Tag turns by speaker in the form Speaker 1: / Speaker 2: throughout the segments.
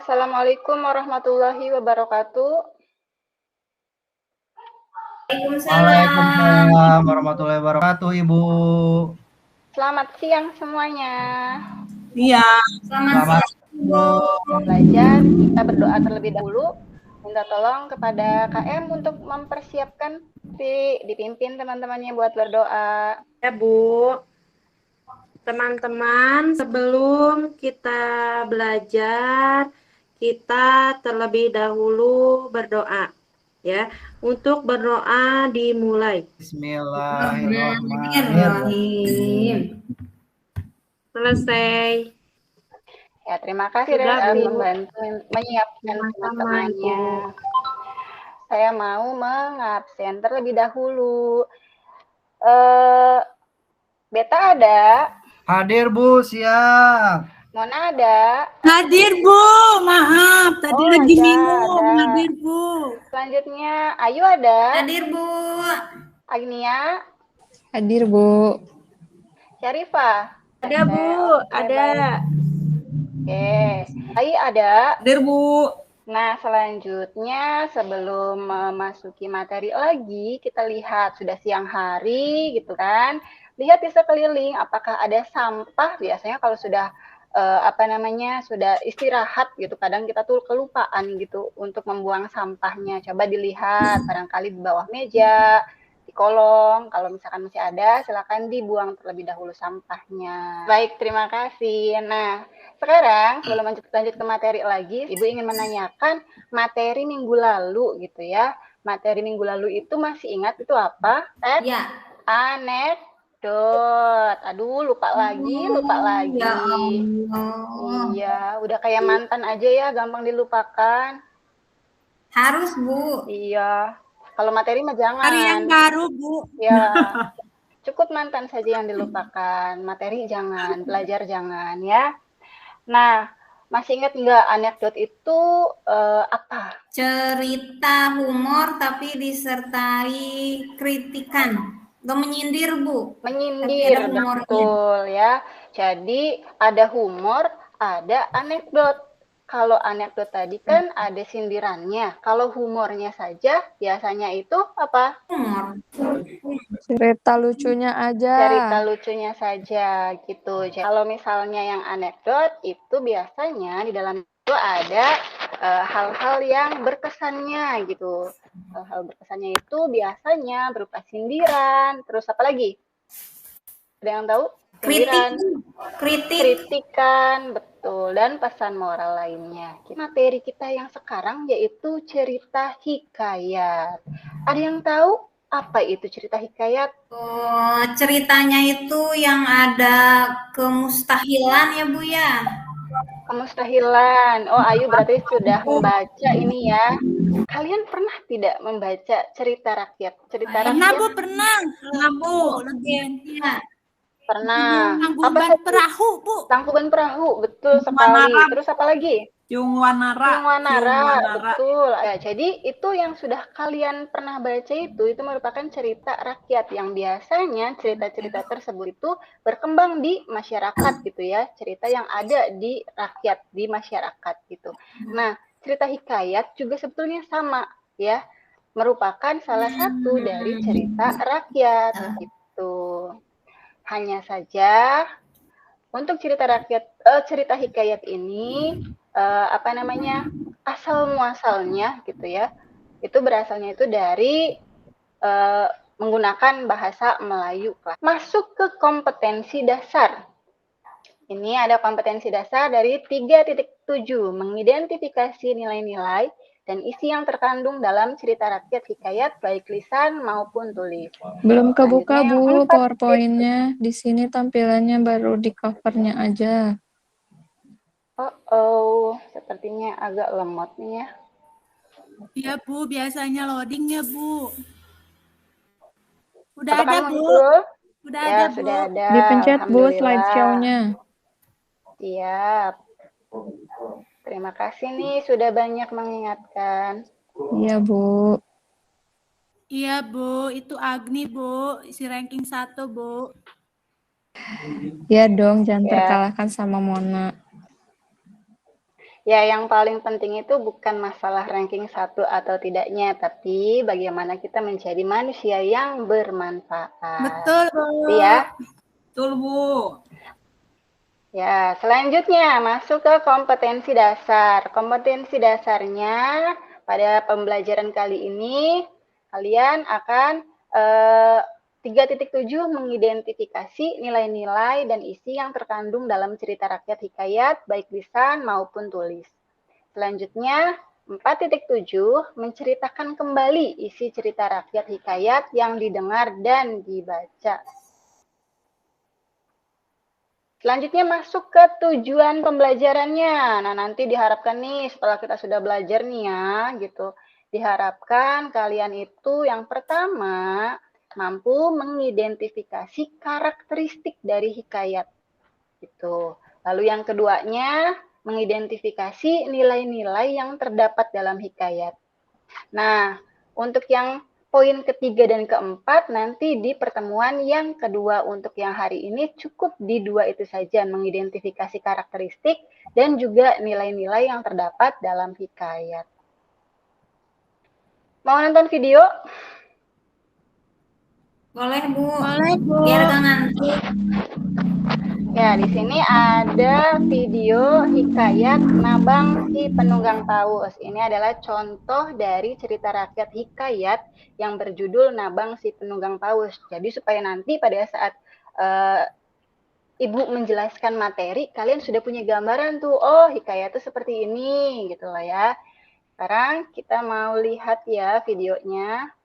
Speaker 1: Assalamualaikum warahmatullahi wabarakatuh.
Speaker 2: Waalaikumsalam warahmatullahi wabarakatuh, Ibu.
Speaker 1: Selamat siang semuanya.
Speaker 3: Iya,
Speaker 2: Selamat
Speaker 3: Bu.
Speaker 1: Belajar, kita berdoa terlebih dahulu. Minta tolong kepada KM untuk mempersiapkan dipimpin teman-temannya buat berdoa.
Speaker 3: Ya, Bu. Teman-teman, sebelum kita belajar, kita terlebih dahulu berdoa. Ya, untuk berdoa dimulai.
Speaker 2: Bismillahirrahmanirrahim.
Speaker 3: Selesai.
Speaker 1: Ya, terima kasih
Speaker 3: Sudah, Bu.
Speaker 1: membantu menyiapkan
Speaker 3: Sama-sama,
Speaker 1: teman-temannya.
Speaker 3: Ibu.
Speaker 1: Saya mau mengabsen terlebih dahulu. Beta ada,
Speaker 2: Hadir, Bu, siap.
Speaker 1: Mona ada.
Speaker 4: Hadir, Bu. Maaf, tadi lagi
Speaker 1: ada,
Speaker 4: minum.
Speaker 1: ada.
Speaker 4: Hadir, Bu.
Speaker 1: Selanjutnya, Ayu ada.
Speaker 4: Hadir, Bu.
Speaker 1: Agnia.
Speaker 5: Hadir, Bu.
Speaker 1: Syarifah.
Speaker 3: Ada, Bu. Ada.
Speaker 1: Oke. Ai ada.
Speaker 4: Hadir, Bu.
Speaker 1: Nah, selanjutnya sebelum memasuki materi lagi, kita lihat sudah siang hari gitu kan. Lihat di sekeliling apakah ada sampah. Biasanya kalau sudah sudah istirahat gitu, kadang kita tuh kelupaan gitu untuk membuang sampahnya. Coba dilihat barangkali di bawah meja, di kolong. Kalau misalkan masih ada, silakan dibuang terlebih dahulu sampahnya. Baik, terima kasih. Nah, sekarang sebelum lanjut ke materi lagi, Ibu ingin menanyakan materi minggu lalu gitu ya. Materi minggu lalu itu masih ingat itu apa?
Speaker 4: Ya.
Speaker 1: Anekdot. Aduh, lupa lagi.
Speaker 4: Ya Allah.
Speaker 1: Iya, udah kayak mantan aja ya, gampang dilupakan.
Speaker 4: Harus, Bu.
Speaker 1: Iya. Kalau materi mah jangan.
Speaker 4: Hari yang baru, Bu.
Speaker 1: Ya. Cukup mantan saja yang dilupakan. Materi jangan, belajar jangan ya. Nah, masih ingat nggak anekdot itu apa?
Speaker 4: Cerita humor tapi disertai kritikan. Gak menyindir, Bu.
Speaker 1: Menyindir,
Speaker 4: Tapi ada humornya.
Speaker 1: betul ya. Jadi ada humor, ada anekdot. Kalau anekdot tadi kan ada sindirannya. Kalau humornya saja biasanya itu apa?
Speaker 4: Humor.
Speaker 5: Cerita lucunya aja.
Speaker 1: Cerita lucunya saja gitu. Jadi, kalau misalnya yang anekdot itu biasanya di dalam itu ada hal-hal yang berkesannya gitu. Hal-hal berkesannya itu biasanya berupa sindiran, terus apa lagi? Ada yang tahu? Sindiran, kritikan, betul, dan pesan moral lainnya. Materi kita yang sekarang yaitu cerita hikayat. Ada yang tahu apa itu cerita hikayat?
Speaker 4: Ceritanya itu yang ada kemustahilan ya, Bu ya?
Speaker 1: Kemustahilan. Oh, Ayu berarti sudah membaca ini ya. Kalian pernah tidak membaca cerita rakyat? Cerita
Speaker 4: Pernah,
Speaker 1: rakyat?
Speaker 4: Bu, pernah. Pernah, Bu. Legenda.
Speaker 1: Pernah.
Speaker 4: Tangkuban Perahu, Bu.
Speaker 1: Tangkuban Perahu, betul sekali. Terus apa lagi?
Speaker 4: Yung Wanara,
Speaker 1: betul. Ya, jadi itu yang sudah kalian pernah baca itu merupakan cerita rakyat yang biasanya cerita-cerita tersebut itu berkembang di masyarakat gitu ya, cerita yang ada di rakyat, di masyarakat gitu. Nah, cerita hikayat juga sebetulnya sama ya, merupakan salah satu dari cerita rakyat gitu. Hanya saja untuk cerita rakyat, cerita hikayat ini asal muasalnya gitu ya, itu berasalnya itu dari menggunakan bahasa Melayu. Masuk ke kompetensi dasar. Ini ada kompetensi dasar dari 3.7, mengidentifikasi nilai-nilai dan isi yang terkandung dalam cerita rakyat hikayat baik lisan maupun tulis.
Speaker 5: Belum kebuka, Bu, PowerPoint-nya. Di sini tampilannya baru di cover-nya aja.
Speaker 1: Sepertinya agak lemot nih ya.
Speaker 4: Iya, Bu, biasanya loadingnya, Bu. Udah
Speaker 1: Apakah
Speaker 4: ada, Bu.
Speaker 1: muncul?
Speaker 4: Udah
Speaker 1: Ya,
Speaker 4: ada, Bu.
Speaker 1: sudah ada.
Speaker 5: Dipencet, Bu,
Speaker 1: Alhamdulillah.
Speaker 5: slideshow-nya.
Speaker 1: Siap. Terima kasih nih sudah banyak mengingatkan.
Speaker 5: Iya, Bu.
Speaker 4: Iya, Bu. Itu Agni, Bu. Si ranking 1, Bu.
Speaker 5: Iya dong, jangan
Speaker 1: Ya.
Speaker 5: terkalahkan sama Mona.
Speaker 1: Ya, yang paling penting itu bukan masalah ranking satu atau tidaknya, tapi bagaimana kita menjadi manusia yang bermanfaat.
Speaker 4: Betul, Bu.
Speaker 1: Gitu ya.
Speaker 4: Betul, Bu.
Speaker 1: Ya, selanjutnya masuk ke kompetensi dasar. Kompetensi dasarnya pada pembelajaran kali ini kalian akan 3.7 mengidentifikasi nilai-nilai dan isi yang terkandung dalam cerita rakyat hikayat baik lisan maupun tulis. Selanjutnya 4.7 menceritakan kembali isi cerita rakyat hikayat yang didengar dan dibaca. Selanjutnya masuk ke tujuan pembelajarannya. Nah, nanti diharapkan nih setelah kita sudah belajar nih ya, gitu. Diharapkan kalian itu yang pertama mampu mengidentifikasi karakteristik dari hikayat. Gitu. Lalu yang keduanya mengidentifikasi nilai-nilai yang terdapat dalam hikayat. Nah, untuk yang poin ketiga dan keempat nanti di pertemuan yang kedua. Untuk yang hari ini cukup di dua itu saja, mengidentifikasi karakteristik dan juga nilai-nilai yang terdapat dalam hikayat. Mau nonton video?
Speaker 6: Boleh, Bu.
Speaker 4: Boleh, Bu.
Speaker 6: Biar gak ngantuk.
Speaker 1: Ya, di sini ada video hikayat Nabang si Penunggang Paus. Ini adalah contoh dari cerita rakyat hikayat yang berjudul Nabang si Penunggang Paus. Jadi supaya nanti pada saat Ibu menjelaskan materi, kalian sudah punya gambaran tuh, oh hikayat itu seperti ini, gitu lah ya. Sekarang kita mau lihat ya videonya.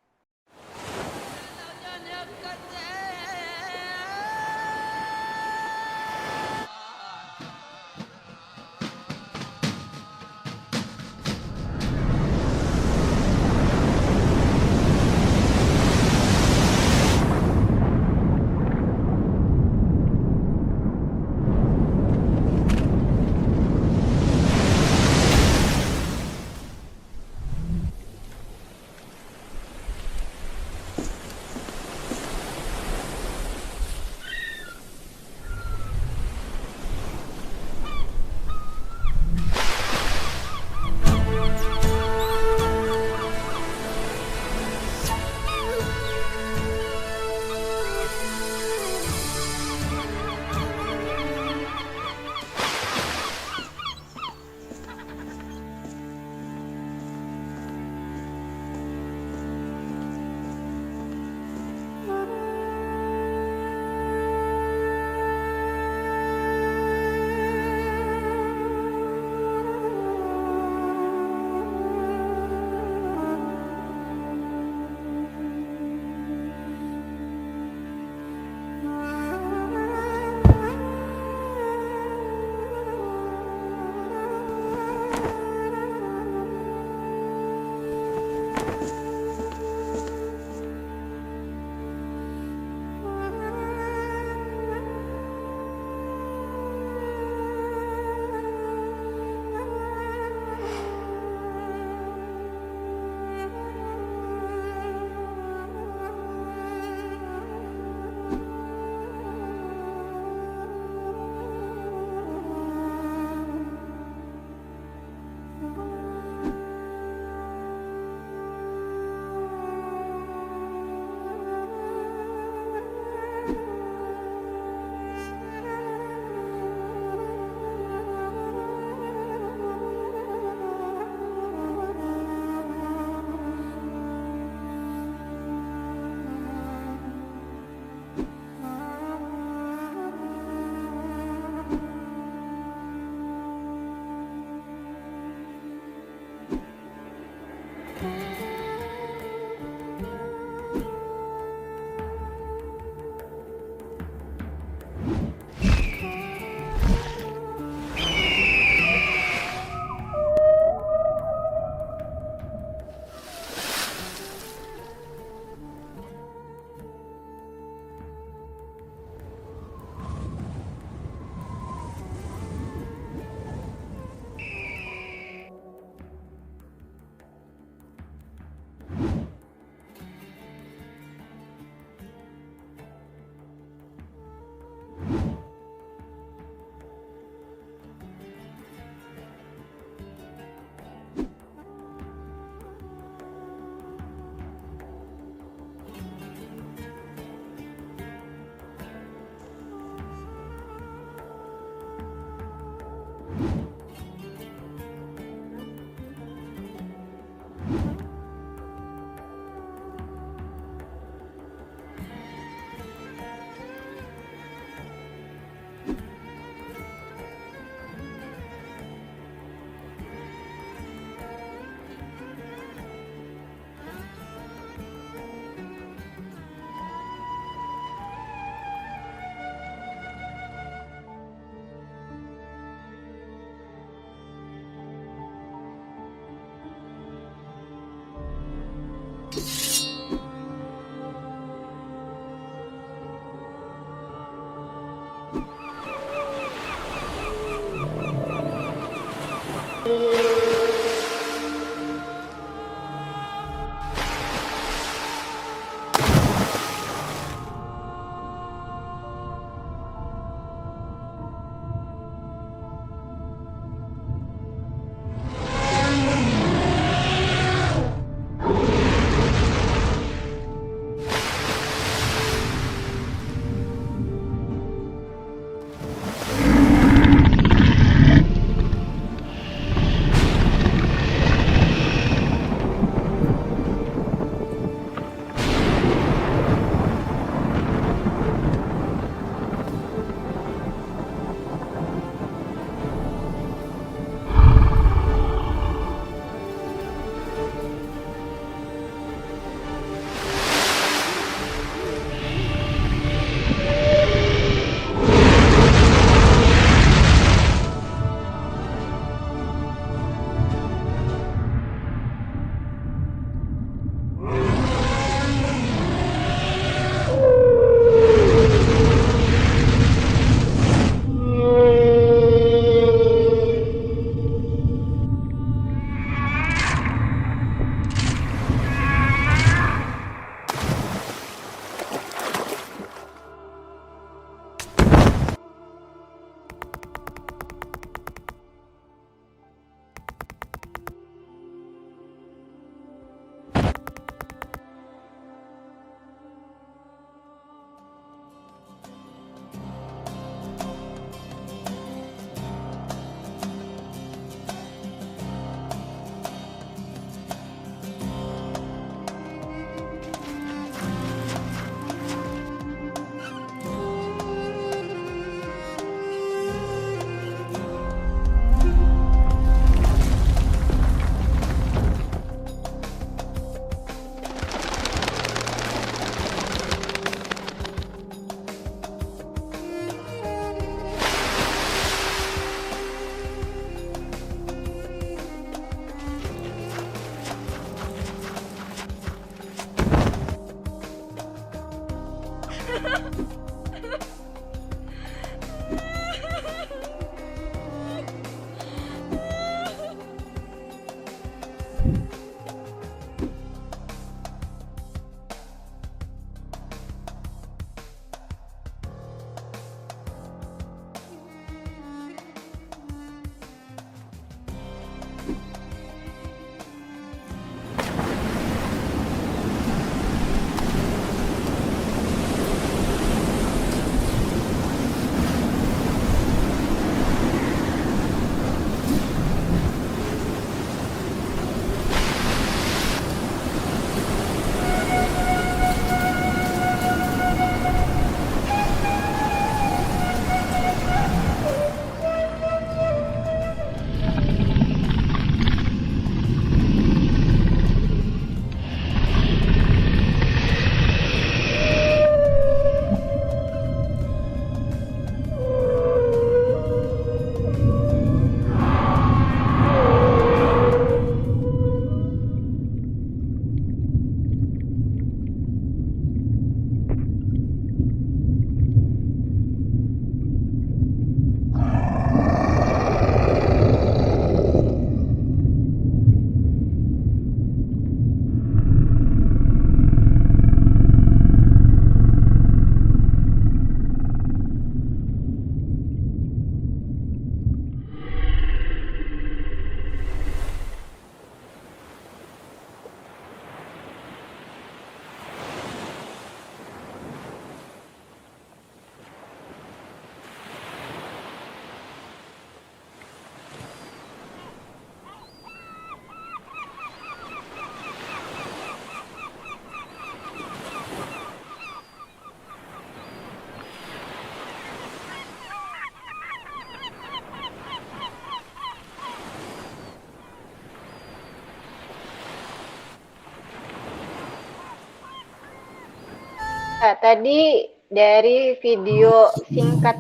Speaker 1: Nah, tadi dari video singkat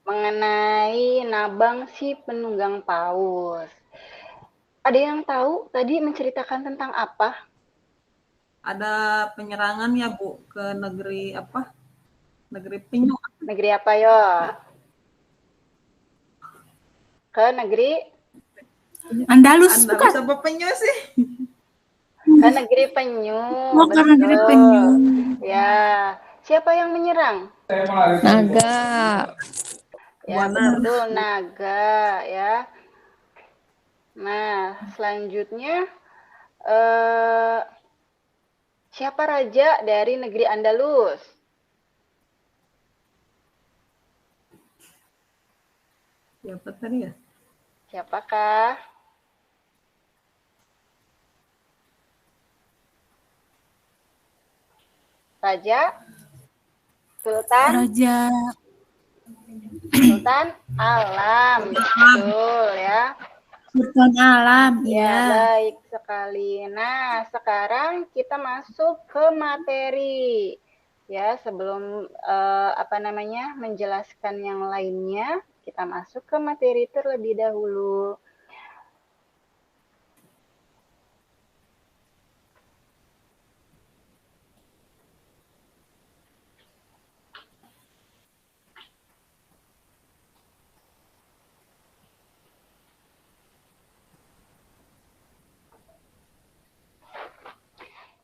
Speaker 1: mengenai Nabang si penunggang paus. Ada yang tahu tadi menceritakan tentang apa?
Speaker 7: Ada penyerangan ya Bu ke negeri apa? Negeri Penyu.
Speaker 1: Negeri apa yo? Ke negeri
Speaker 4: Andalus
Speaker 7: Anda
Speaker 4: bukan?
Speaker 7: bisa penyu sih.
Speaker 1: Ke negeri penyu.
Speaker 4: Oh, ke negeri
Speaker 1: Betul.
Speaker 4: penyu.
Speaker 1: Ya, siapa yang menyerang?
Speaker 5: Naga.
Speaker 1: Ya,
Speaker 7: Benar.
Speaker 1: betul, naga ya. Nah, selanjutnya siapa raja dari negeri Andalus?
Speaker 7: Siapa tadi ya?
Speaker 1: Siapakah? Raja? Sultan?
Speaker 4: Raja
Speaker 1: Sultan Alam, betul ya.
Speaker 4: Sultan Alam,
Speaker 1: Ya,
Speaker 4: iya.
Speaker 1: baik sekali. Nah, sekarang kita masuk ke materi. Ya, sebelum menjelaskan yang lainnya, kita masuk ke materi terlebih dahulu.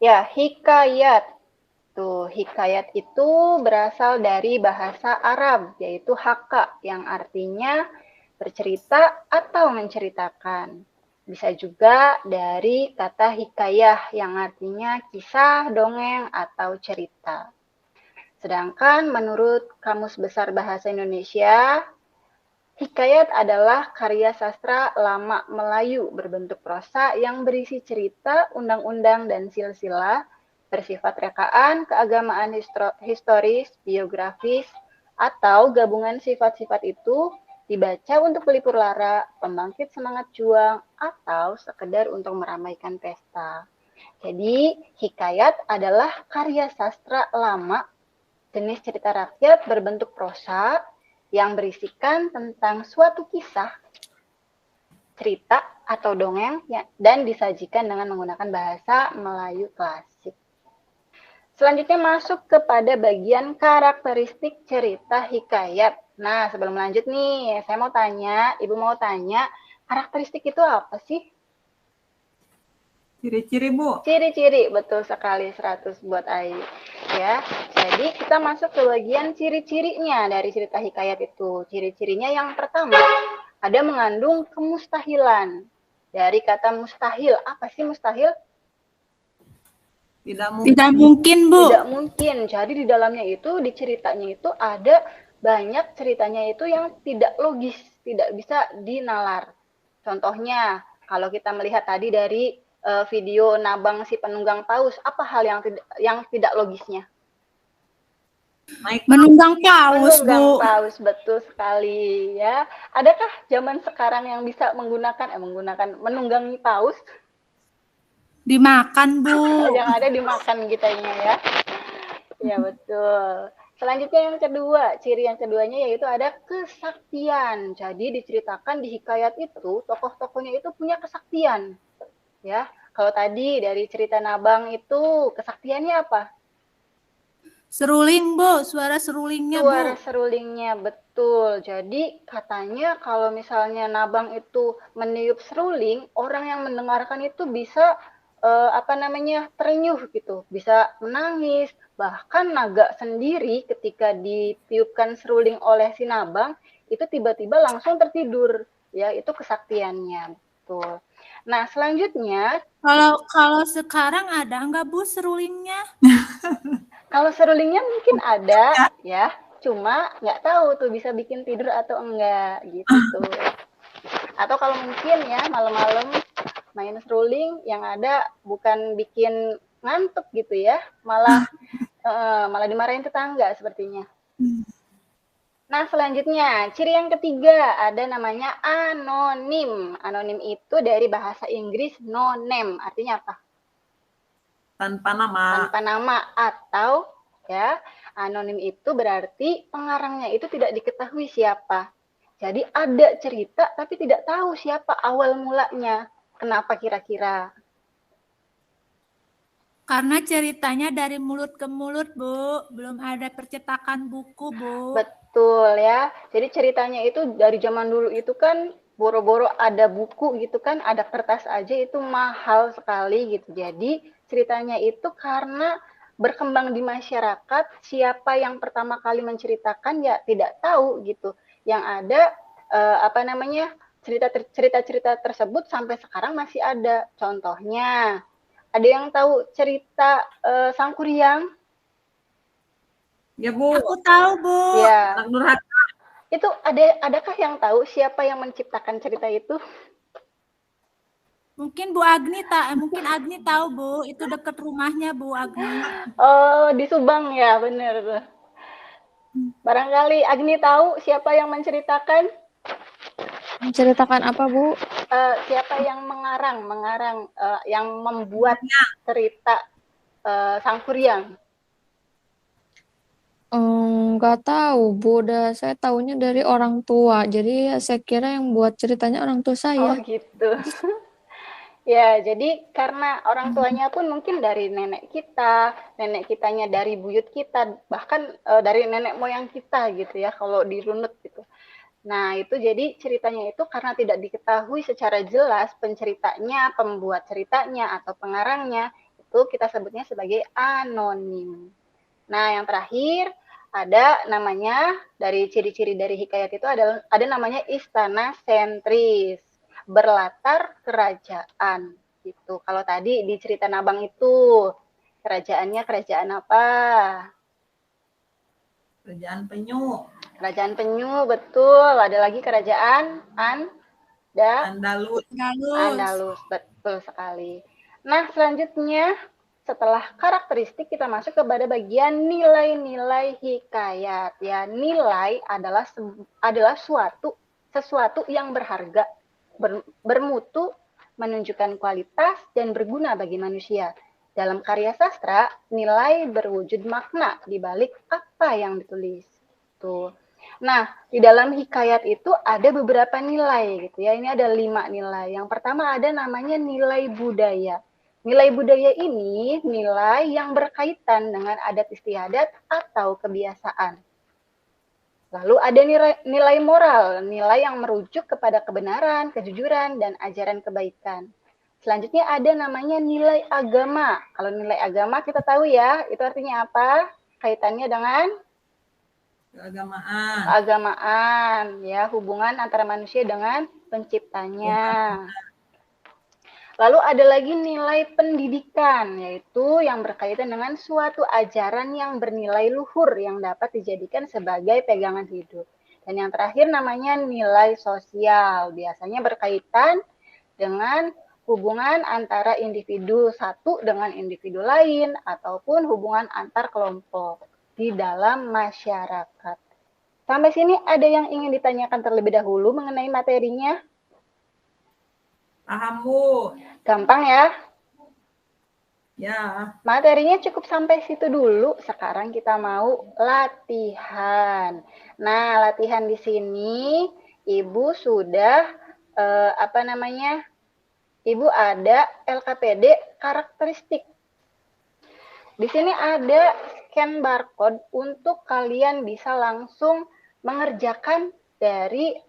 Speaker 1: Ya, hikayat. Tuh, hikayat itu berasal dari bahasa Arab, yaitu haka, yang artinya bercerita atau menceritakan. Bisa juga dari kata hikayah, yang artinya kisah, dongeng, atau cerita. Sedangkan menurut Kamus Besar Bahasa Indonesia, hikayat adalah karya sastra lama Melayu berbentuk prosa yang berisi cerita, undang-undang, dan silsilah, bersifat rekaan, keagamaan historis, biografis, atau gabungan sifat-sifat itu dibaca untuk pelipur lara, pembangkit semangat juang, atau sekedar untuk meramaikan pesta. Jadi, hikayat adalah karya sastra lama jenis cerita rakyat berbentuk prosa yang berisikan tentang suatu kisah, cerita, atau dongeng dan disajikan dengan menggunakan bahasa Melayu klasik. Selanjutnya masuk kepada bagian karakteristik cerita hikayat. Nah, sebelum lanjut nih, saya mau tanya, Ibu mau tanya, karakteristik itu apa sih?
Speaker 7: Ciri-ciri, Bu.
Speaker 1: Ciri-ciri, betul sekali, 100 buat Ai. Ya, jadi kita masuk ke bagian ciri-cirinya dari cerita hikayat itu. Ciri-cirinya yang pertama, ada mengandung kemustahilan. Dari kata mustahil, apa sih mustahil?
Speaker 7: Tidak mungkin.
Speaker 4: Tidak mungkin, Bu.
Speaker 1: Tidak mungkin. Jadi di dalamnya itu, di ceritanya itu ada banyak ceritanya itu yang tidak logis, tidak bisa dinalar. Contohnya, kalau kita melihat tadi dari video Nabang si penunggang paus, apa hal yang tidak logisnya?
Speaker 4: Menunggang paus,
Speaker 1: Menunggang
Speaker 4: Bu.
Speaker 1: paus, betul sekali ya. Adakah zaman sekarang yang bisa menggunakan menunggangi paus?
Speaker 4: Dimakan, Bu.
Speaker 1: Yang ada dimakan kitanya ya. Ya, betul. Selanjutnya yang kedua, ciri yang keduanya yaitu ada kesaktian. Jadi diceritakan di hikayat itu, tokoh-tokohnya itu punya kesaktian. Ya, kalau tadi dari cerita Nabang itu kesaktiannya apa?
Speaker 4: Seruling, Bu. Suara serulingnya,
Speaker 1: Suara
Speaker 4: Bu.
Speaker 1: serulingnya, betul. Jadi katanya kalau misalnya Nabang itu meniup seruling, orang yang mendengarkan itu bisa terenyuh gitu, bisa menangis. Bahkan naga sendiri ketika ditiupkan seruling oleh si Nabang itu tiba-tiba langsung tertidur. Ya, itu kesaktiannya. Betul. Nah, selanjutnya
Speaker 4: Kalau sekarang ada nggak, Bu, serulingnya?
Speaker 1: kalau serulingnya mungkin ada ya, cuma nggak tahu tuh bisa bikin tidur atau enggak gitu tuh. Atau kalau mungkin ya malam-malam main seruling yang ada bukan bikin ngantuk gitu ya, malah dimarahin tetangga sepertinya. Nah, selanjutnya, ciri yang ketiga ada namanya anonim. Anonim itu dari bahasa Inggris no name, artinya apa?
Speaker 7: Tanpa nama.
Speaker 1: Tanpa nama, atau ya, anonim itu berarti pengarangnya itu tidak diketahui siapa. Jadi ada cerita tapi tidak tahu siapa awal mulanya. Kenapa kira-kira?
Speaker 4: Karena ceritanya dari mulut ke mulut, Bu. Belum ada percetakan buku, Bu.
Speaker 1: Betul ya. Jadi ceritanya itu dari zaman dulu itu kan boro-boro ada buku gitu kan, ada kertas aja itu mahal sekali gitu. Jadi ceritanya itu karena berkembang di masyarakat, siapa yang pertama kali menceritakan ya tidak tahu gitu. Yang ada cerita-cerita tersebut sampai sekarang masih ada. Contohnya, ada yang tahu cerita Sangkuriang?
Speaker 7: Ya, Bu.
Speaker 4: Aku tahu, Bu.
Speaker 1: Ya,
Speaker 7: Anak Nurhaka.
Speaker 1: itu adakah yang tahu siapa yang menciptakan cerita itu?
Speaker 4: Mungkin mungkin Agni tahu, Bu. Itu dekat rumahnya, Bu Agni.
Speaker 1: Oh, di Subang ya, benar. Barangkali Agni tahu siapa yang menceritakan?
Speaker 5: Menceritakan apa, Bu?
Speaker 1: Siapa yang mengarang, yang membuat cerita Sangkuriang?
Speaker 5: Nggak tahu, Bu. Saya tahunya dari orang tua. Jadi ya saya kira yang buat ceritanya orang tua
Speaker 1: Oh
Speaker 5: saya.
Speaker 1: gitu. Ya, jadi karena orang tuanya pun mungkin dari nenek kita, nenek kitanya dari buyut kita, bahkan dari nenek moyang kita gitu ya, kalau dirunut gitu. Nah, itu jadi ceritanya itu karena tidak diketahui secara jelas penceritanya, pembuat ceritanya, atau pengarangnya, itu kita sebutnya sebagai anonim. Nah, yang terakhir ada namanya, dari ciri-ciri dari hikayat itu ada namanya istana sentris, berlatar kerajaan gitu. Kalau tadi di cerita Nabang itu kerajaannya kerajaan apa?
Speaker 7: Kerajaan Penyu.
Speaker 1: Kerajaan Penyu, betul. Ada lagi kerajaan
Speaker 7: Andalus.
Speaker 1: Andalus, betul sekali. Nah, selanjutnya setelah karakteristik kita masuk kepada bagian nilai-nilai hikayat. Ya, nilai adalah sesuatu yang berharga, bermutu, menunjukkan kualitas dan berguna bagi manusia. Dalam karya sastra, nilai berwujud makna di balik apa yang ditulis. Tuh. Nah, di dalam hikayat itu ada beberapa nilai gitu ya. Ini ada 5 nilai. Yang pertama ada namanya nilai budaya. Nilai budaya ini nilai yang berkaitan dengan adat istiadat atau kebiasaan. Lalu ada nilai moral, nilai yang merujuk kepada kebenaran, kejujuran, dan ajaran kebaikan. Selanjutnya ada namanya nilai agama. Kalau nilai agama kita tahu ya, itu artinya apa? Kaitannya dengan keagamaan, ya, hubungan antara manusia dengan penciptanya. Lalu ada lagi nilai pendidikan, yaitu yang berkaitan dengan suatu ajaran yang bernilai luhur yang dapat dijadikan sebagai pegangan hidup. Dan yang terakhir namanya nilai sosial, biasanya berkaitan dengan hubungan antara individu satu dengan individu lain ataupun hubungan antar kelompok di dalam masyarakat. Sampai sini ada yang ingin ditanyakan terlebih dahulu mengenai materinya?
Speaker 7: Paham, Bu.
Speaker 1: Gampang ya?
Speaker 7: Ya.
Speaker 1: Materinya cukup sampai situ dulu. Sekarang kita mau latihan. Nah, latihan di sini Ibu sudah Ibu ada LKPD karakteristik. Di sini ada scan barcode untuk kalian bisa langsung mengerjakan dari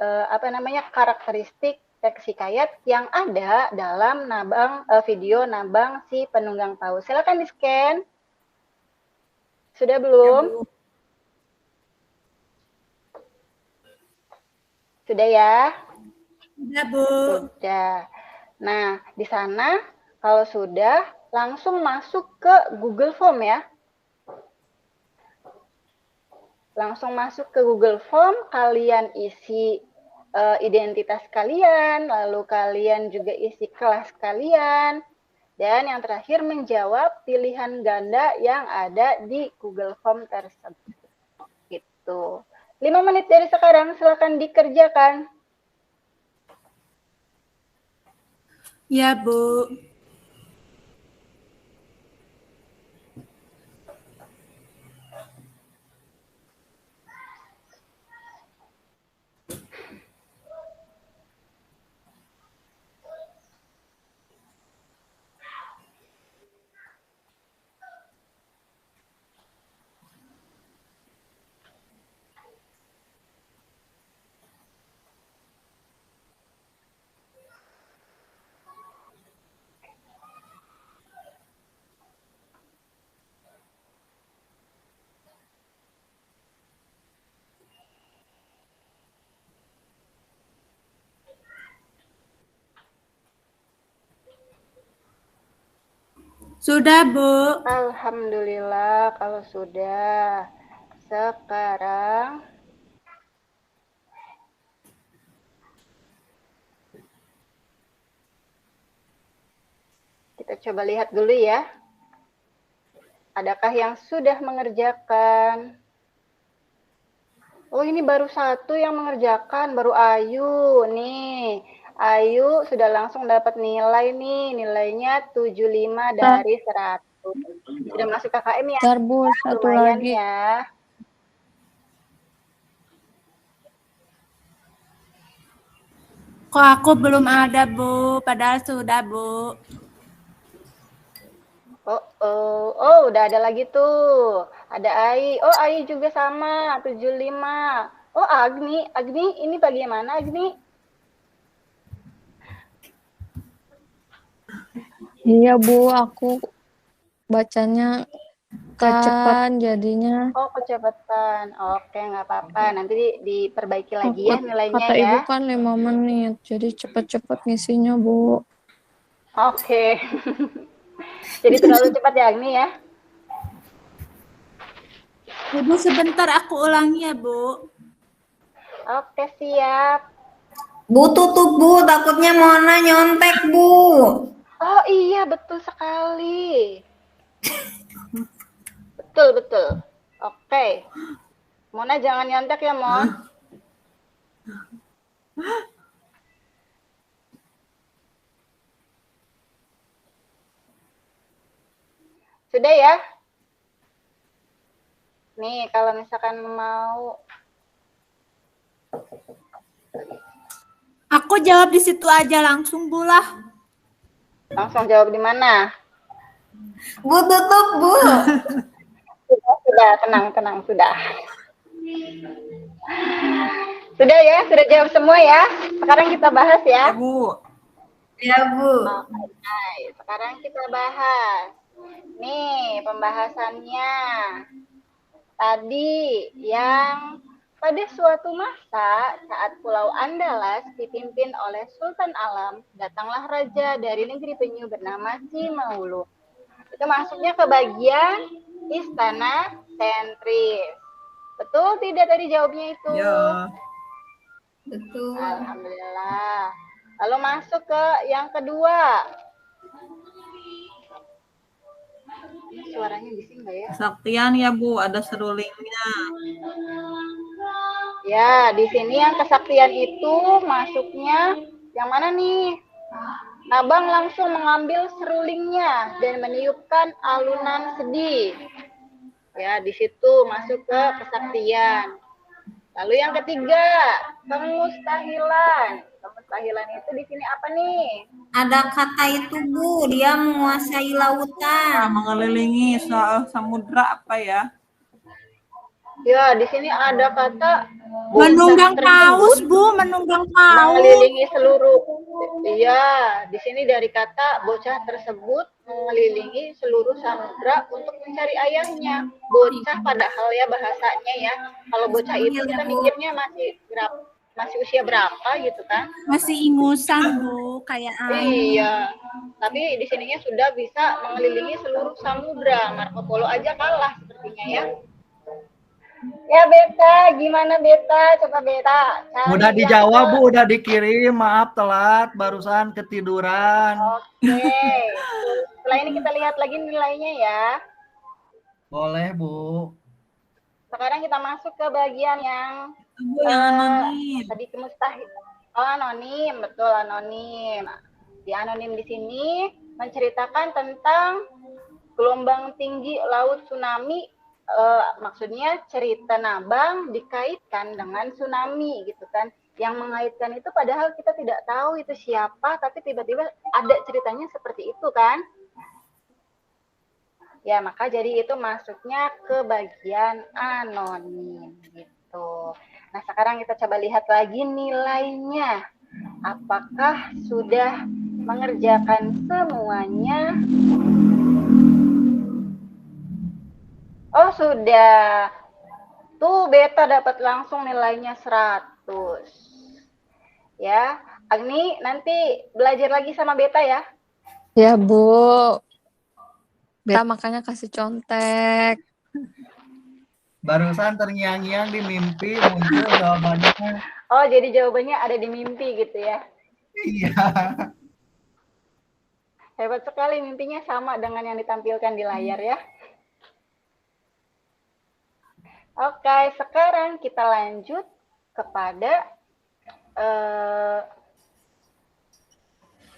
Speaker 1: karakteristik teks hikayat yang ada dalam video Nabang si Penunggang Tahu. Silakan di-scan. Sudah belum?
Speaker 7: Ya, Bu.
Speaker 1: Sudah ya?
Speaker 4: Sudah, Bu.
Speaker 1: Sudah. Nah, di sana kalau sudah langsung masuk ke Google Form ya. Langsung masuk ke Google Form, kalian isi identitas kalian, lalu kalian juga isi kelas kalian, dan yang terakhir menjawab pilihan ganda yang ada di Google Form tersebut. Gitu. 5 menit dari sekarang, silakan dikerjakan.
Speaker 4: Ya, Bu. Sudah, Bu.
Speaker 1: Alhamdulillah kalau sudah. Sekarang kita coba lihat dulu ya. Adakah yang sudah mengerjakan? Oh, ini baru satu yang mengerjakan, baru Ayu. Nih, Ayu sudah langsung dapat nilai nih. Nilainya 75 dari 100. Sudah masuk KKM ya?
Speaker 5: Bentar, Bu, satu
Speaker 1: Lumayan
Speaker 5: lagi.
Speaker 1: ya.
Speaker 4: Kok aku belum ada, Bu? Padahal sudah, Bu.
Speaker 1: Oh, udah ada lagi tuh. Ada Ai. Oh, Ai juga sama, 75. Oh, Agni ini bagaimana Agni?
Speaker 5: Iya, Bu, aku bacanya kecepatan jadinya.
Speaker 1: Oh, kecepatan. Oke, nggak apa-apa. Nanti diperbaiki lagi ya nilainya
Speaker 5: Kata
Speaker 1: ya.
Speaker 5: Ibu kan 5 menit, jadi cepet-cepet ngisinya, Bu.
Speaker 1: Oke. Jadi terlalu cepat ya Agni ya.
Speaker 4: Ibu sebentar aku ulangi ya, Bu.
Speaker 1: Oke, siap.
Speaker 6: Bu tutup Bu, takutnya Mona nyontek Bu.
Speaker 1: Oh iya, betul sekali. Betul. Oke. Mona jangan nyontek ya, Mon. Sudah ya? Nih, kalau misalkan mau.
Speaker 4: Aku jawab di situ aja langsung, Bu lah.
Speaker 1: Langsung jawab di mana?
Speaker 6: Bu tutup Bu.
Speaker 1: Sudah, tenang, sudah. Sudah ya, sudah jawab semua ya. Sekarang kita bahas ya.
Speaker 7: Bu.
Speaker 6: Ya Bu.
Speaker 1: Oke, sekarang kita bahas. Nih, pembahasannya. Tadi yang pada suatu masa saat Pulau Andalas dipimpin oleh Sultan Alam, datanglah raja dari negeri penyu bernama Cimaulu. Itu masuknya ke bagian istana sentris. Betul tidak tadi jawabnya itu?
Speaker 7: Ya.
Speaker 6: Betul.
Speaker 1: Alhamdulillah. Lalu masuk ke yang kedua. Ini suaranya bising nggak ya?
Speaker 7: Kesaktian ya Bu, ada serulingnya.
Speaker 1: Ya, di sini yang kesaktian itu masuknya yang mana nih? Nabang langsung mengambil serulingnya dan meniupkan alunan sedih. Ya, di situ masuk ke kesaktian. Lalu yang ketiga, kemustahilan. Kemustahilan itu di sini apa nih?
Speaker 6: Ada kata itu Bu, dia menguasai
Speaker 7: Nah,
Speaker 6: lautan.
Speaker 7: mengelilingi samudra apa ya?
Speaker 1: Ya, di sini ada kata
Speaker 4: Menunggang
Speaker 1: bocah
Speaker 4: paus,
Speaker 1: tersebut
Speaker 4: Bu, menunggang paus.
Speaker 1: mengelilingi seluruh. Iya, di sini dari kata bocah tersebut mengelilingi seluruh samudra untuk mencari ayahnya. Bocah padahal ya bahasanya ya. Kalau bocah itu kita mikirnya masih usia berapa gitu kan?
Speaker 4: Masih ingusan, Bu, kayak
Speaker 1: Iya. Tapi di sininya sudah bisa mengelilingi seluruh samudra. Marco Polo aja kalah sepertinya ya. Ya Beta, gimana Beta? Coba Beta.
Speaker 2: Udah dijawab, Bu, udah dikirim. Maaf telat, barusan ketiduran.
Speaker 1: Oke. Setelah ini kita lihat lagi nilainya ya.
Speaker 2: Boleh, Bu.
Speaker 1: Sekarang kita masuk ke bagian yang
Speaker 7: Bu yang anonim.
Speaker 1: tadi kemustahil. Oh, anonim, betul anonim. Di anonim di sini menceritakan tentang gelombang tinggi laut tsunami. Maksudnya cerita Nabang dikaitkan dengan tsunami gitu kan. Yang mengaitkan itu padahal kita tidak tahu itu siapa, tapi tiba-tiba ada ceritanya seperti itu kan. Ya, maka jadi itu masuknya ke bagian anonim gitu. Nah, sekarang kita coba lihat lagi nilainya. Apakah sudah mengerjakan semuanya? Oh, sudah. Tuh, Beta dapat langsung nilainya 100. Ya, Agni nanti belajar lagi sama Beta ya.
Speaker 5: Ya, Bu. Beta makanya kasih contek.
Speaker 2: Barusan terngiang-ngiang di mimpi muncul jawabannya.
Speaker 1: Oh, jadi jawabannya ada di mimpi gitu ya.
Speaker 2: Iya.
Speaker 1: Hebat sekali, mimpinya sama dengan yang ditampilkan di layar ya. Oke, sekarang kita lanjut kepada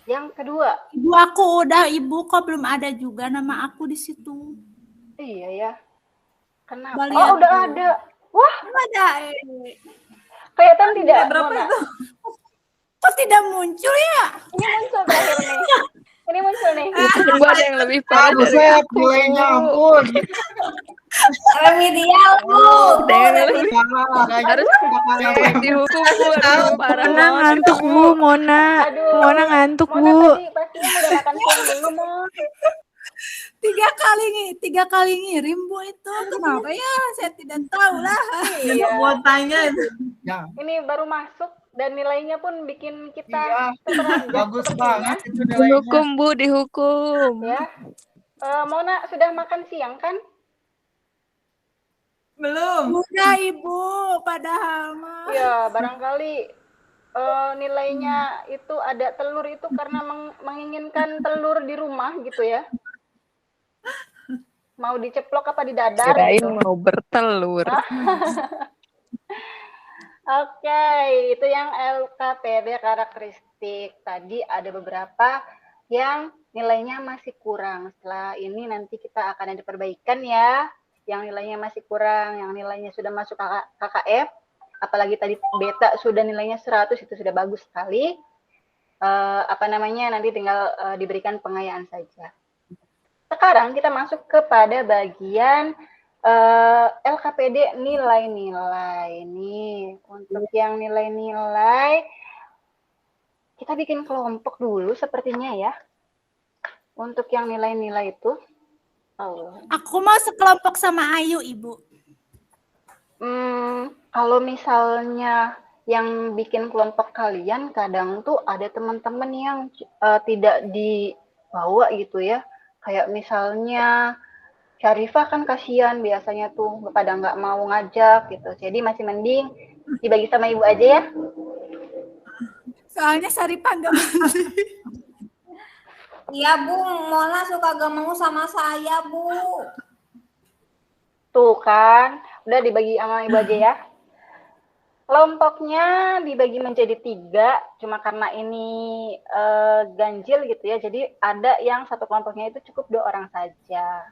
Speaker 1: yang kedua.
Speaker 4: Ibu aku udah, ibu kok belum ada juga nama aku di situ.
Speaker 1: Iya ya. Kenapa?
Speaker 4: Coba
Speaker 1: Oh,
Speaker 4: lihat
Speaker 1: udah
Speaker 4: dulu.
Speaker 1: ada. Wah,
Speaker 4: Ada.
Speaker 1: kelihatan tidak,
Speaker 7: Berapa
Speaker 1: Mona?
Speaker 7: itu?
Speaker 4: Kok tidak muncul ya?
Speaker 1: Ini muncul terakhir nih. Ini muncul nih.
Speaker 5: Bu ada yang lebih parah dari
Speaker 2: Buset,
Speaker 5: aku.
Speaker 2: nilainya
Speaker 5: Bu.
Speaker 2: ampun.
Speaker 6: Remedial, Bu.
Speaker 5: Ada yang lebih harus dihukum Bu, ada yang lebih parah
Speaker 8: Mona
Speaker 5: banget
Speaker 8: ngantuk
Speaker 5: kamu.
Speaker 8: Bu, Mona.
Speaker 1: Aduh.
Speaker 8: Mona ngantuk
Speaker 1: Mona
Speaker 8: Bu.
Speaker 1: tadi pastinya udah makan siang belum, Mon?
Speaker 4: 3 kali ngirim Bu itu. Kenapa ya? Saya tidak tahu lah.
Speaker 1: Iya.
Speaker 7: Buat tanya itu.
Speaker 2: Ya,
Speaker 1: Ini baru masuk dan nilainya pun bikin kita
Speaker 2: iya.
Speaker 1: terperanjat
Speaker 2: Bagus
Speaker 1: sepertinya.
Speaker 2: banget itu nilainya.
Speaker 5: Dihukum Bu, dihukum.
Speaker 1: Ya. Mona sudah makan siang kan?
Speaker 7: Belum.
Speaker 4: Udah Ibu, padahal mah.
Speaker 1: Ya, barangkali nilainya itu ada telur itu karena menginginkan telur di rumah gitu ya. Mau diceplok apa di dadar
Speaker 5: Kirain
Speaker 1: gitu.
Speaker 5: mau bertelur.
Speaker 1: Oke, itu yang LKPD karakteristik. Tadi ada beberapa yang nilainya masih kurang. Setelah ini nanti kita akan ada perbaikan ya. Yang nilainya masih kurang, yang nilainya sudah masuk KKF. Apalagi tadi beta sudah nilainya 100, itu sudah bagus sekali. Nanti tinggal diberikan pengayaan saja. Sekarang kita masuk kepada bagian LKPD nilai-nilai. Nih, untuk yang nilai-nilai, kita bikin kelompok dulu sepertinya ya. Untuk yang nilai-nilai itu. Oh.
Speaker 4: Aku mau sekelompok sama Ayu, Ibu.
Speaker 1: Kalau misalnya yang bikin kelompok kalian, kadang tuh ada teman-teman yang tidak dibawa gitu ya. Kayak misalnya Syarifah kan kasihan biasanya tuh pada nggak mau ngajak gitu. Jadi masih mending dibagi sama ibu aja ya.
Speaker 4: Soalnya Saripah nggak mau.
Speaker 6: Iya, Bu. Mona suka gak mau sama saya, Bu.
Speaker 1: Tuh kan, udah dibagi sama ibu aja ya. Kelompoknya dibagi menjadi 3, cuma karena ini ganjil gitu ya. Jadi ada yang satu kelompoknya itu cukup 2 orang saja.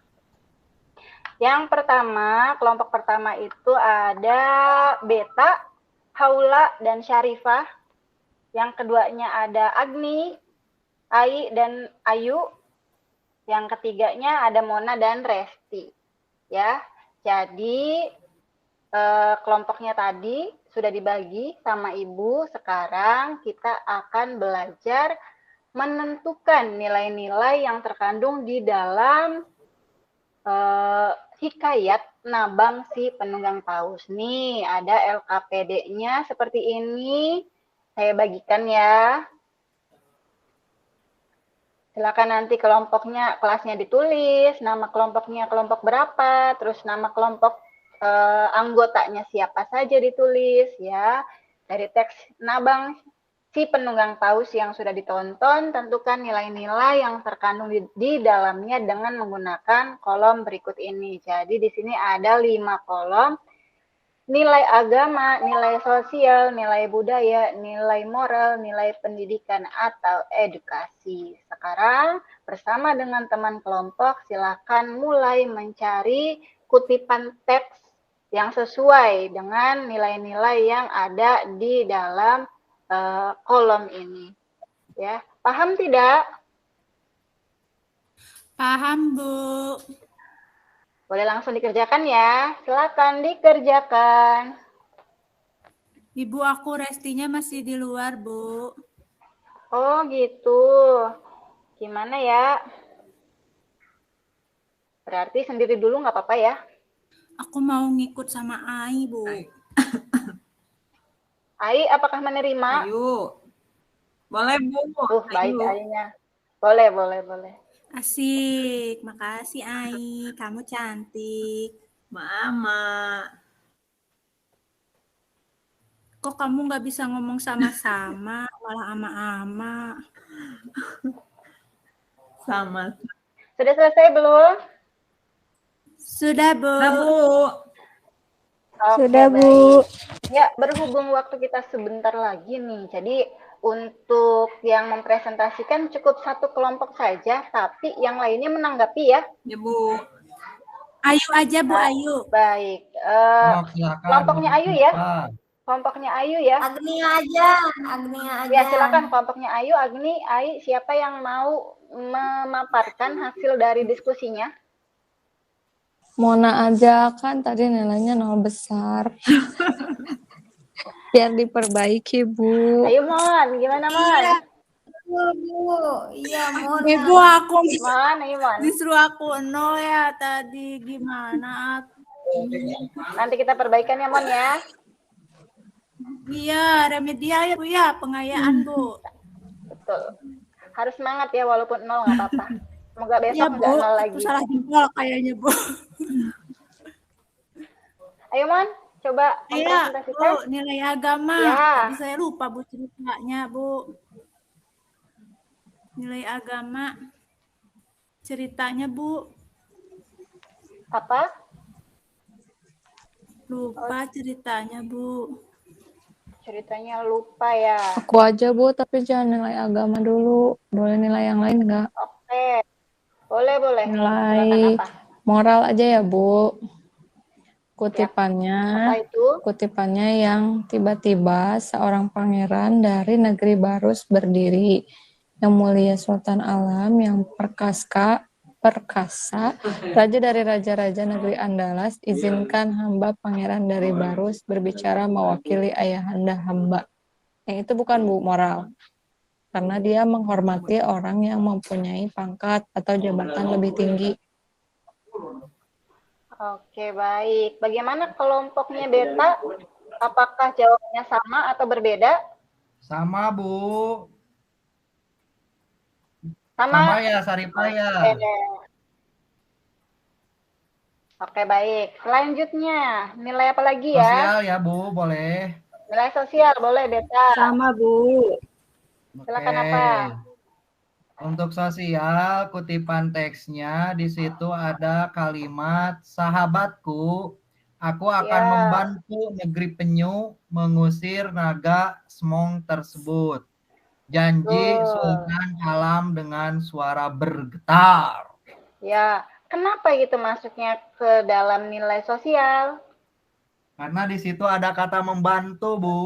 Speaker 1: Yang pertama, kelompok pertama itu ada Beta, Haula, dan Syarifah. Yang keduanya ada Agni, Ai, dan Ayu. Yang ketiganya ada Mona dan Resti. Ya, jadi kelompoknya tadi sudah dibagi sama ibu. Sekarang kita akan belajar menentukan nilai-nilai yang terkandung di dalam hikayat Nabang si Penunggang Paus. Nih, ada LKPD-nya seperti ini. Saya bagikan ya. Silakan nanti kelompoknya, kelasnya ditulis, nama kelompoknya kelompok berapa, terus nama kelompok anggotanya siapa saja ditulis ya. Dari teks Nabang si Penunggang Paus yang sudah ditonton, tentukan nilai-nilai yang terkandung di dalamnya dengan menggunakan kolom berikut ini. Jadi di sini ada 5 kolom. Nilai agama, nilai sosial, nilai budaya, nilai moral, nilai pendidikan atau edukasi. Sekarang bersama dengan teman kelompok silakan mulai mencari kutipan teks yang sesuai dengan nilai-nilai yang ada di dalam kolom ini. Ya, paham tidak?
Speaker 4: Paham, Bu.
Speaker 1: Boleh langsung dikerjakan ya. Silakan dikerjakan.
Speaker 4: Ibu aku Restinya masih di luar, Bu.
Speaker 1: Oh, gitu. Gimana ya? Berarti sendiri dulu nggak apa-apa ya?
Speaker 4: Aku mau ngikut sama Ai, Bu.
Speaker 1: Ai, apakah menerima?
Speaker 7: Ayu. Boleh, Bu.
Speaker 1: Baik
Speaker 7: Ayu.
Speaker 1: Ainya. Boleh.
Speaker 4: Asik. Makasih Ai. Kamu cantik.
Speaker 7: Mama.
Speaker 4: Kok kamu nggak bisa ngomong sama-sama, malah ama-ama?
Speaker 7: Sama.
Speaker 1: Sudah selesai belum?
Speaker 4: Sudah, Bu.
Speaker 7: Nah, Bu.
Speaker 1: Oke,
Speaker 5: Sudah, Bu.
Speaker 1: baik. Ya, berhubung waktu kita sebentar lagi nih. Jadi untuk yang mempresentasikan cukup satu kelompok saja, tapi yang lainnya menanggapi ya.
Speaker 7: Ya, Bu.
Speaker 4: Ayu aja, Bu, Ayu.
Speaker 1: Baik.
Speaker 2: Silakan.
Speaker 1: Kelompoknya Ayu ya. Kelompoknya Ayu ya.
Speaker 6: Agnia aja, Agnia aja.
Speaker 1: Ya, silakan kelompoknya Ayu, Agni, Ai, siapa yang mau memaparkan hasil dari diskusinya?
Speaker 5: Mona aja, kan tadi nilainya 0 besar. Biar diperbaiki, Bu.
Speaker 1: Ayo Mon, gimana Mon?
Speaker 6: Bu. Iya, Mona.
Speaker 4: Ibu aku
Speaker 1: Mon, ayo Mon.
Speaker 4: disuruh aku 0 ya tadi. Gimana?
Speaker 1: Nanti kita perbaikan ya Mon ya.
Speaker 4: Iya, remedial ya, Bu ya, pengayaan, Bu.
Speaker 1: Betul. Harus semangat ya walaupun 0 nggak apa-apa. Semoga besok
Speaker 4: Iya,
Speaker 1: nggak
Speaker 4: Bu.
Speaker 1: 0 lagi.
Speaker 4: Itu salah jempol kayaknya, Bu.
Speaker 1: Ayo Mon, coba
Speaker 4: Iya,
Speaker 1: mempresentasikan.
Speaker 4: Bu, nilai agama.
Speaker 1: Ya.
Speaker 4: Tadi saya lupa, Bu, ceritanya, Bu. Nilai agama. Ceritanya, Bu.
Speaker 1: Apa?
Speaker 4: Lupa ceritanya, Bu.
Speaker 1: Ceritanya lupa ya.
Speaker 5: Aku aja, Bu, tapi jangan nilai agama dulu. Boleh nilai yang lain nggak?
Speaker 1: Oke. Boleh, boleh.
Speaker 5: Nilai
Speaker 1: Silakan apa?
Speaker 5: moral aja ya, Bu.
Speaker 1: Apa
Speaker 5: Kutipannya
Speaker 1: itu?
Speaker 5: yang tiba-tiba seorang pangeran dari negeri Barus berdiri, yang mulia Sultan Alam, yang perkasa, raja dari raja-raja negeri Andalas, izinkan hamba pangeran dari Barus berbicara mewakili ayahanda hamba. Yang itu bukan, Bu, moral. Karena dia menghormati orang yang mempunyai pangkat atau jabatan lebih tinggi.
Speaker 1: Oke, baik. Bagaimana kelompoknya Beta? Apakah jawabannya sama atau berbeda?
Speaker 2: Sama, Bu.
Speaker 1: Sama.
Speaker 2: Sama ya, Saripah ya.
Speaker 1: Oke, baik. Selanjutnya, nilai apa lagi ya?
Speaker 2: Sosial ya, Bu, boleh.
Speaker 1: Nilai sosial, boleh, Beta.
Speaker 3: Sama, Bu.
Speaker 1: Silakan
Speaker 2: Oke.
Speaker 1: apa?
Speaker 2: Untuk sosial, kutipan teksnya di situ ada kalimat, sahabatku, aku akan
Speaker 1: Ya.
Speaker 2: membantu negeri penyu mengusir naga semong tersebut. Janji Sultan Alam dengan suara bergetar.
Speaker 1: Ya, kenapa gitu masuknya ke dalam nilai sosial?
Speaker 2: Karena di situ ada kata membantu, Bu.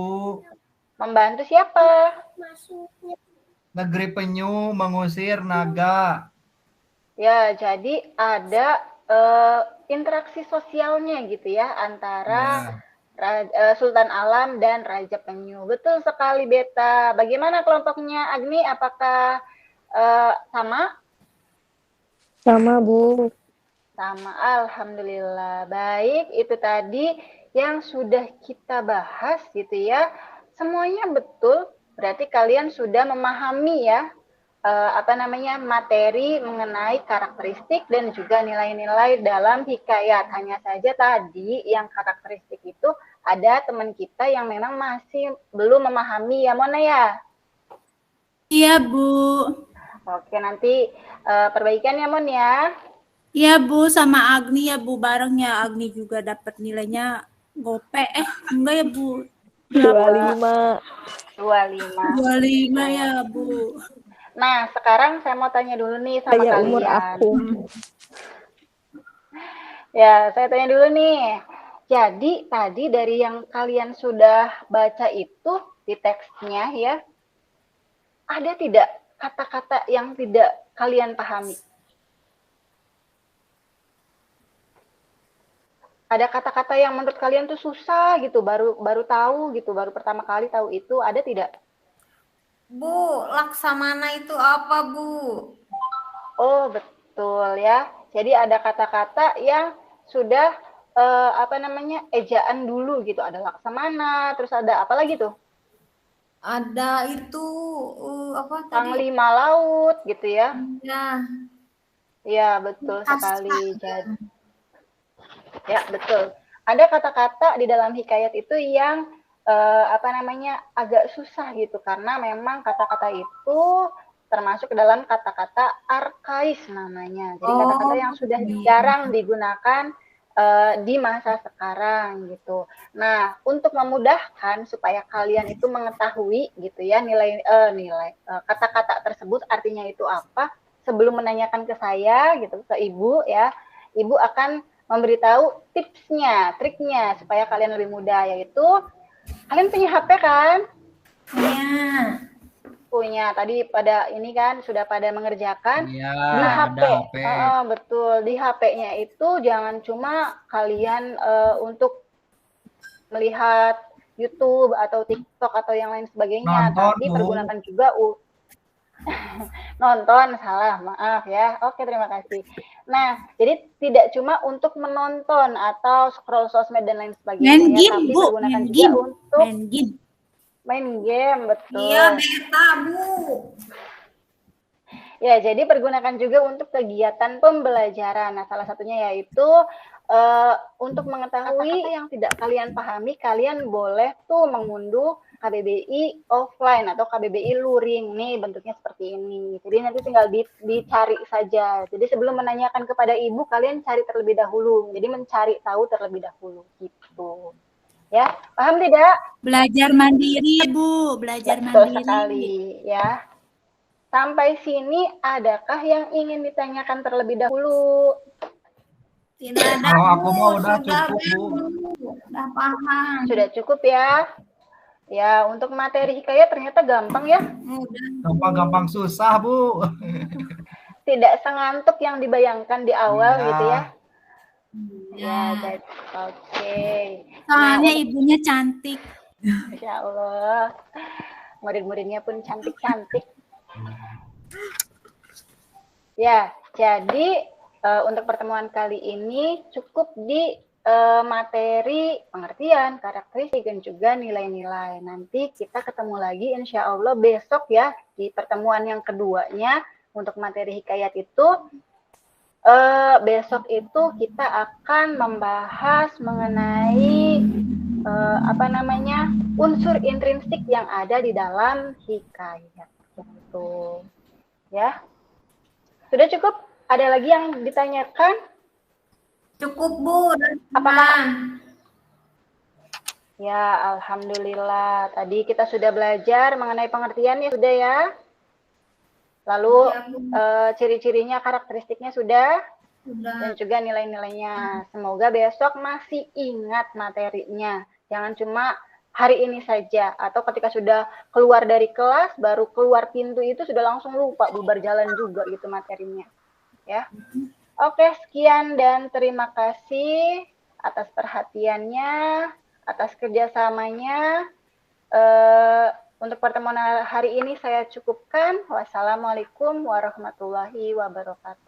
Speaker 1: Membantu siapa?
Speaker 2: Negeri penyu mengusir naga.
Speaker 1: Ya, jadi ada interaksi sosialnya gitu ya antara Sultan Alam dan Raja Penyu. Betul sekali, Beta. Bagaimana kelompoknya Agni? Apakah sama?
Speaker 5: Sama, Bu.
Speaker 1: Sama, alhamdulillah. Baik, itu tadi yang sudah kita bahas gitu ya. Semuanya betul. Berarti kalian sudah memahami ya materi mengenai karakteristik dan juga nilai-nilai dalam hikayat. Hanya saja tadi yang karakteristik itu ada teman kita yang memang masih belum memahami ya, Mona ya.
Speaker 4: Iya, Bu.
Speaker 1: Oke, nanti perbaikan ya, Mon ya.
Speaker 4: Iya, Bu, sama Agni ya, Bu, bareng ya. Agni juga dapat nilainya gope. Enggak ya, Bu?
Speaker 5: 25.
Speaker 1: 25
Speaker 4: ya, Bu.
Speaker 1: Nah, sekarang saya mau tanya dulu nih sama
Speaker 5: Kayak
Speaker 1: kalian.
Speaker 5: umur aku.
Speaker 1: Ya, saya tanya dulu nih. Jadi, tadi dari yang kalian sudah baca itu di teksnya ya, ada tidak kata-kata yang tidak kalian pahami? Ada kata-kata yang menurut kalian tuh susah gitu, baru tahu gitu, baru pertama kali tahu itu, ada tidak?
Speaker 6: Bu, laksamana itu apa, Bu?
Speaker 1: Oh, betul ya. Jadi ada kata-kata yang sudah ejaan dulu gitu. Ada laksamana, terus ada apa lagi tuh?
Speaker 6: Ada itu apa tadi?
Speaker 1: Panglima laut gitu ya.
Speaker 6: Ya.
Speaker 1: Ya, betul sekali. Jadi, ya, betul. Ada kata-kata di dalam hikayat itu yang agak susah gitu karena memang kata-kata itu termasuk dalam kata-kata arkais namanya. Jadi kata-kata yang sudah jarang digunakan di masa sekarang gitu. Nah, untuk memudahkan supaya kalian itu mengetahui gitu ya nilai kata-kata tersebut artinya itu apa, sebelum menanyakan ke saya gitu, ke Ibu ya, Ibu akan memberitahu tipsnya, triknya supaya kalian lebih mudah, yaitu kalian punya HP kan? Punya. Tadi pada ini kan sudah pada mengerjakan.
Speaker 2: Iya,
Speaker 1: di HP.
Speaker 2: ada HP.
Speaker 1: Betul. Di HP-nya itu jangan cuma kalian untuk melihat YouTube atau TikTok atau yang lain sebagainya,
Speaker 2: Nonton,
Speaker 1: tapi
Speaker 2: Bu.
Speaker 1: pergunakan juga nonton, salah, maaf ya. Oke, terima kasih. Nah, jadi tidak cuma untuk menonton atau scroll sosmed dan lain sebagainya,
Speaker 4: Main game,
Speaker 1: tapi
Speaker 4: Bu.
Speaker 1: pergunakan
Speaker 4: Main
Speaker 1: juga
Speaker 4: game.
Speaker 1: untuk
Speaker 4: Main game.
Speaker 1: main game, betul.
Speaker 6: Iya, beta, Bu.
Speaker 1: Ya, jadi pergunakan juga untuk kegiatan pembelajaran. Nah, salah satunya yaitu untuk mengetahui yang tidak kalian pahami, kalian boleh tuh mengunduh KBBI offline atau KBBI luring. Nih, bentuknya seperti ini. Jadi nanti tinggal dicari saja. Jadi sebelum menanyakan kepada ibu, kalian cari terlebih dahulu. Jadi mencari tahu terlebih dahulu gitu. Ya, paham tidak?
Speaker 4: Belajar mandiri, Bu. Belajar
Speaker 1: Betul
Speaker 4: mandiri.
Speaker 1: sekali, ya. Sampai sini, adakah yang ingin ditanyakan terlebih dahulu?
Speaker 6: Tidak ada,
Speaker 2: Kalau aku
Speaker 6: Bu.
Speaker 2: mau udah
Speaker 6: Sudah,
Speaker 2: cukup, Bu.
Speaker 6: Sudah paham.
Speaker 1: Sudah cukup ya? Ya, untuk materi hikayat ternyata gampang ya.
Speaker 2: Gampang-gampang susah, Bu.
Speaker 1: Tidak sengantuk yang dibayangkan di awal
Speaker 2: Iya.
Speaker 1: gitu ya. Ya, jadi oke.
Speaker 4: Soalnya ibunya cantik.
Speaker 1: Insya Allah. Murid-muridnya pun cantik-cantik. Ya, jadi untuk pertemuan kali ini cukup di materi pengertian, karakteristik, dan juga nilai-nilai. Nanti kita ketemu lagi insya Allah besok ya, di pertemuan yang keduanya untuk materi hikayat itu. Besok itu kita akan membahas mengenai unsur intrinsik yang ada di dalam hikayat. Gitu. Ya. Sudah cukup? Ada lagi yang ditanyakan?
Speaker 6: Cukup, Bu.
Speaker 1: Apakah? Ya, alhamdulillah. Tadi kita sudah belajar mengenai pengertian ya, sudah ya. Lalu ciri-cirinya, karakteristiknya sudah, dan juga nilai-nilainya. Semoga besok masih ingat materinya. Jangan cuma hari ini saja, atau ketika sudah keluar dari kelas, baru keluar pintu itu sudah langsung lupa, bubar jalan juga gitu materinya. Ya. Oke, sekian dan terima kasih atas perhatiannya, atas kerjasamanya. Untuk pertemuan hari ini saya cukupkan. Wassalamualaikum warahmatullahi wabarakatuh.